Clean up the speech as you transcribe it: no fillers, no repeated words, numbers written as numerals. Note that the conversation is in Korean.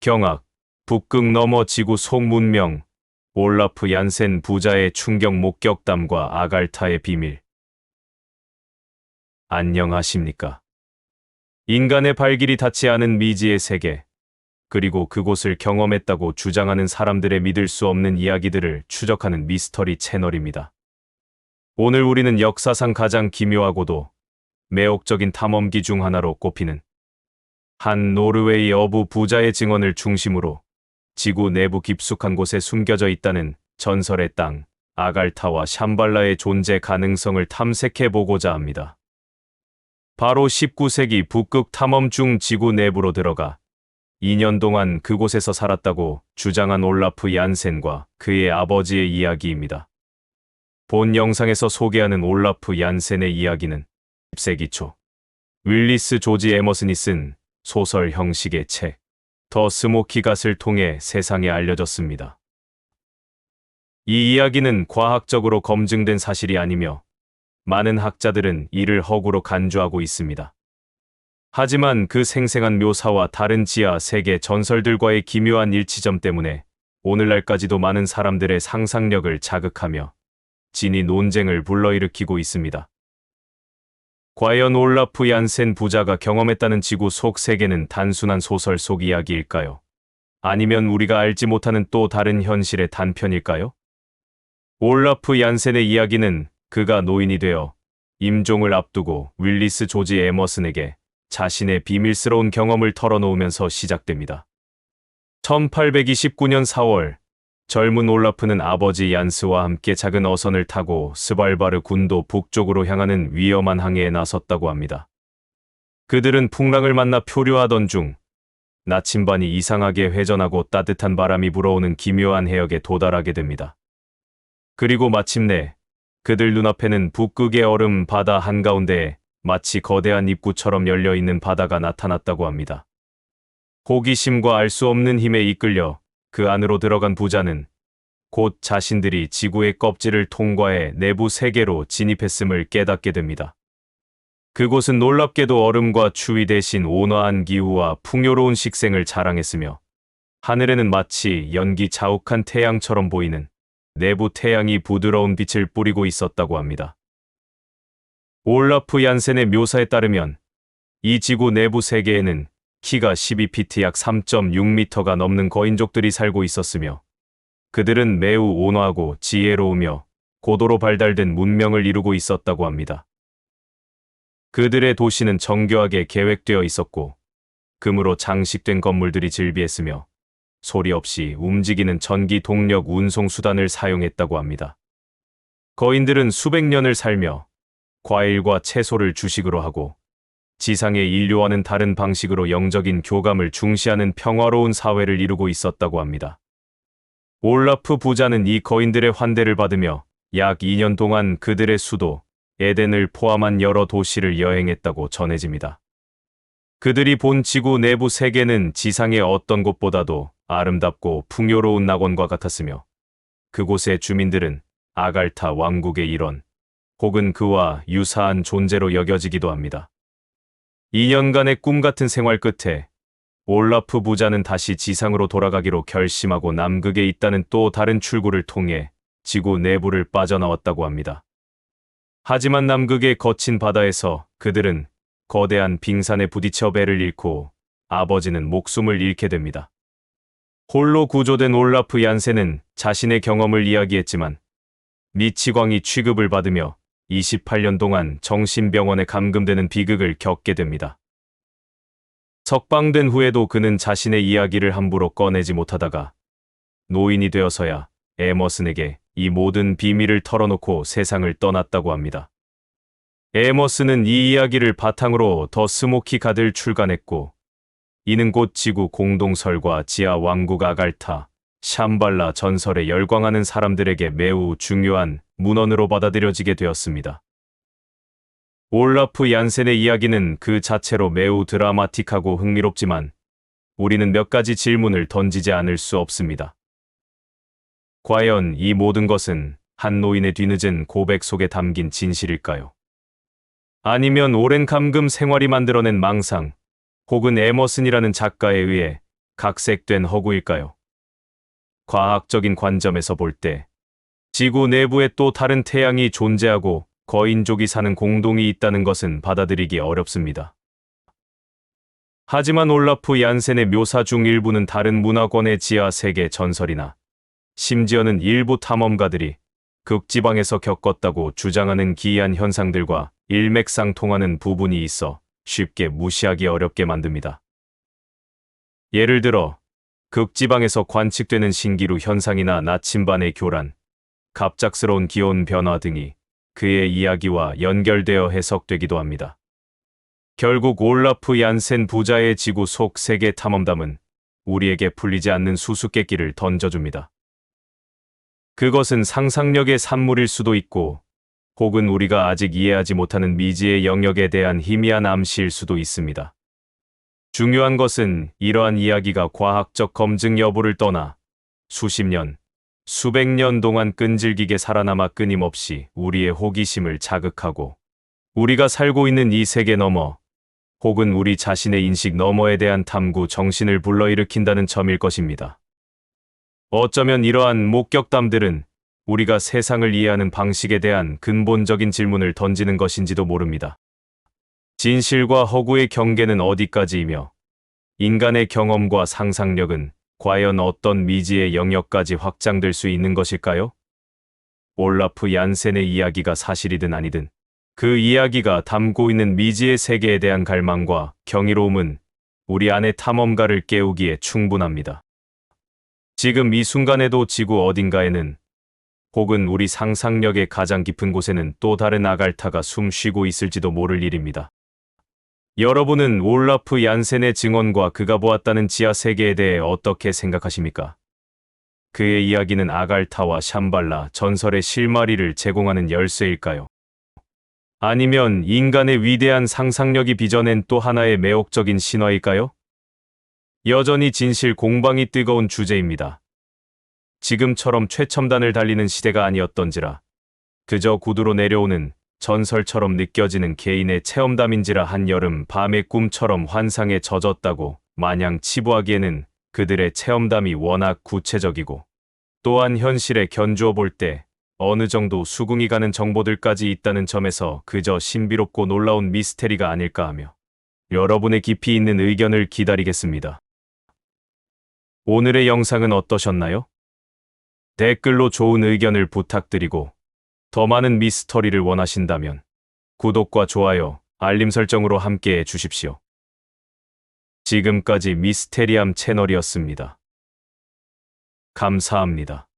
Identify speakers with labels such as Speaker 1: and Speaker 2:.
Speaker 1: 경악, 북극 너머 지구 속문명, 올라프 얀센 부자의 충격 목격담과 아갈타의 비밀. 안녕하십니까. 인간의 발길이 닿지 않은 미지의 세계, 그리고 그곳을 경험했다고 주장하는 사람들의 믿을 수 없는 이야기들을 추적하는 미스터리 채널입니다. 오늘 우리는 역사상 가장 기묘하고도 매혹적인 탐험기 중 하나로 꼽히는 한 노르웨이 어부 부자의 증언을 중심으로 지구 내부 깊숙한 곳에 숨겨져 있다는 전설의 땅, 아갈타와 샴발라의 존재 가능성을 탐색해 보고자 합니다. 바로 19세기 북극 탐험 중 지구 내부로 들어가 2년 동안 그곳에서 살았다고 주장한 올라프 얀센과 그의 아버지의 이야기입니다. 본 영상에서 소개하는 올라프 얀센의 이야기는 10세기 초 윌리스 조지 에머슨이 쓴 소설 형식의 책, 더 스모키 갓을 통해 세상에 알려졌습니다. 이 이야기는 과학적으로 검증된 사실이 아니며 많은 학자들은 이를 허구로 간주하고 있습니다. 하지만 그 생생한 묘사와 다른 지하 세계 전설들과의 기묘한 일치점 때문에 오늘날까지도 많은 사람들의 상상력을 자극하며 진위 논쟁을 불러일으키고 있습니다. 과연 올라프 얀센 부자가 경험했다는 지구 속 세계는 단순한 소설 속 이야기일까요? 아니면 우리가 알지 못하는 또 다른 현실의 단편일까요? 올라프 얀센의 이야기는 그가 노인이 되어 임종을 앞두고 윌리스 조지 에머슨에게 자신의 비밀스러운 경험을 털어놓으면서 시작됩니다. 1829년 4월, 젊은 올라프는 아버지 얀스와 함께 작은 어선을 타고 스발바르 군도 북쪽으로 향하는 위험한 항해에 나섰다고 합니다. 그들은 풍랑을 만나 표류하던 중 나침반이 이상하게 회전하고 따뜻한 바람이 불어오는 기묘한 해역에 도달하게 됩니다. 그리고 마침내 그들 눈앞에는 북극의 얼음 바다 한가운데에 마치 거대한 입구처럼 열려있는 바다가 나타났다고 합니다. 호기심과 알 수 없는 힘에 이끌려 그 안으로 들어간 부자는 곧 자신들이 지구의 껍질을 통과해 내부 세계로 진입했음을 깨닫게 됩니다. 그곳은 놀랍게도 얼음과 추위 대신 온화한 기후와 풍요로운 식생을 자랑했으며 하늘에는 마치 연기 자욱한 태양처럼 보이는 내부 태양이 부드러운 빛을 뿌리고 있었다고 합니다. 올라프 얀센의 묘사에 따르면 이 지구 내부 세계에는 키가 12피트 약 3.6m가 넘는 거인족들이 살고 있었으며 그들은 매우 온화하고 지혜로우며 고도로 발달된 문명을 이루고 있었다고 합니다. 그들의 도시는 정교하게 계획되어 있었고 금으로 장식된 건물들이 즐비했으며 소리 없이 움직이는 전기 동력 운송 수단을 사용했다고 합니다. 거인들은 수백 년을 살며 과일과 채소를 주식으로 하고 지상의 인류와는 다른 방식으로 영적인 교감을 중시하는 평화로운 사회를 이루고 있었다고 합니다. 올라프 부자는 이 거인들의 환대를 받으며 약 2년 동안 그들의 수도 에덴을 포함한 여러 도시를 여행했다고 전해집니다. 그들이 본 지구 내부 세계는 지상의 어떤 곳보다도 아름답고 풍요로운 낙원과 같았으며 그곳의 주민들은 아갈타 왕국의 일원 혹은 그와 유사한 존재로 여겨지기도 합니다. 2년간의 꿈같은 생활 끝에 올라프 부자는 다시 지상으로 돌아가기로 결심하고 남극에 있다는 또 다른 출구를 통해 지구 내부를 빠져나왔다고 합니다. 하지만 남극의 거친 바다에서 그들은 거대한 빙산에 부딪혀 배를 잃고 아버지는 목숨을 잃게 됩니다. 홀로 구조된 올라프 얀센은 자신의 경험을 이야기했지만 미치광이 취급을 받으며 28년 동안 정신병원에 감금되는 비극을 겪게 됩니다. 석방된 후에도 그는 자신의 이야기를 함부로 꺼내지 못하다가 노인이 되어서야 에머슨에게 이 모든 비밀을 털어놓고 세상을 떠났다고 합니다. 에머슨은 이 이야기를 바탕으로 더 스모키 갓을 출간했고 이는 곧 지구 공동설과 지하 왕국 아갈타, 샴발라 전설에 열광하는 사람들에게 매우 중요한 문헌으로 받아들여지게 되었습니다. 올라프 얀센의 이야기는 그 자체로 매우 드라마틱하고 흥미롭지만 우리는 몇 가지 질문을 던지지 않을 수 없습니다. 과연 이 모든 것은 한 노인의 뒤늦은 고백 속에 담긴 진실일까요? 아니면 오랜 감금 생활이 만들어낸 망상, 혹은 에머슨이라는 작가에 의해 각색된 허구일까요? 과학적인 관점에서 볼 때 지구 내부에 또 다른 태양이 존재하고 거인족이 사는 공동이 있다는 것은 받아들이기 어렵습니다. 하지만 올라프 얀센의 묘사 중 일부는 다른 문화권의 지하 세계 전설이나 심지어는 일부 탐험가들이 극지방에서 겪었다고 주장하는 기이한 현상들과 일맥상통하는 부분이 있어 쉽게 무시하기 어렵게 만듭니다. 예를 들어 극지방에서 관측되는 신기루 현상이나 나침반의 교란, 갑작스러운 기온 변화 등이 그의 이야기와 연결되어 해석되기도 합니다. 결국 올라프 얀센 부자의 지구 속 세계 탐험담은 우리에게 풀리지 않는 수수께끼를 던져줍니다. 그것은 상상력의 산물일 수도 있고, 혹은 우리가 아직 이해하지 못하는 미지의 영역에 대한 희미한 암시일 수도 있습니다. 중요한 것은 이러한 이야기가 과학적 검증 여부를 떠나 수십 년, 수백 년 동안 끈질기게 살아남아 끊임없이 우리의 호기심을 자극하고 우리가 살고 있는 이 세계 너머, 혹은 우리 자신의 인식 너머에 대한 탐구 정신을 불러일으킨다는 점일 것입니다. 어쩌면 이러한 목격담들은 우리가 세상을 이해하는 방식에 대한 근본적인 질문을 던지는 것인지도 모릅니다. 진실과 허구의 경계는 어디까지이며 인간의 경험과 상상력은 과연 어떤 미지의 영역까지 확장될 수 있는 것일까요? 올라프 얀센의 이야기가 사실이든 아니든 그 이야기가 담고 있는 미지의 세계에 대한 갈망과 경이로움은 우리 안의 탐험가를 깨우기에 충분합니다. 지금 이 순간에도 지구 어딘가에는, 혹은 우리 상상력의 가장 깊은 곳에는 또 다른 아갈타가 숨 쉬고 있을지도 모를 일입니다. 여러분은 올라프 얀센의 증언과 그가 보았다는 지하 세계에 대해 어떻게 생각하십니까? 그의 이야기는 아갈타와 샴발라 전설의 실마리를 제공하는 열쇠일까요? 아니면 인간의 위대한 상상력이 빚어낸 또 하나의 매혹적인 신화일까요? 여전히 진실 공방이 뜨거운 주제입니다. 지금처럼 최첨단을 달리는 시대가 아니었던지라, 그저 구두로 내려오는 전설처럼 느껴지는 개인의 체험담인지라 한여름 밤의 꿈처럼 환상에 젖었다고 마냥 치부하기에는 그들의 체험담이 워낙 구체적이고 또한 현실에 견주어 볼 때 어느 정도 수긍이 가는 정보들까지 있다는 점에서 그저 신비롭고 놀라운 미스테리가 아닐까 하며 여러분의 깊이 있는 의견을 기다리겠습니다. 오늘의 영상은 어떠셨나요? 댓글로 좋은 의견을 부탁드리고 더 많은 미스터리를 원하신다면 구독과 좋아요, 알림 설정으로 함께해 주십시오. 지금까지 미스테리함 채널이었습니다. 감사합니다.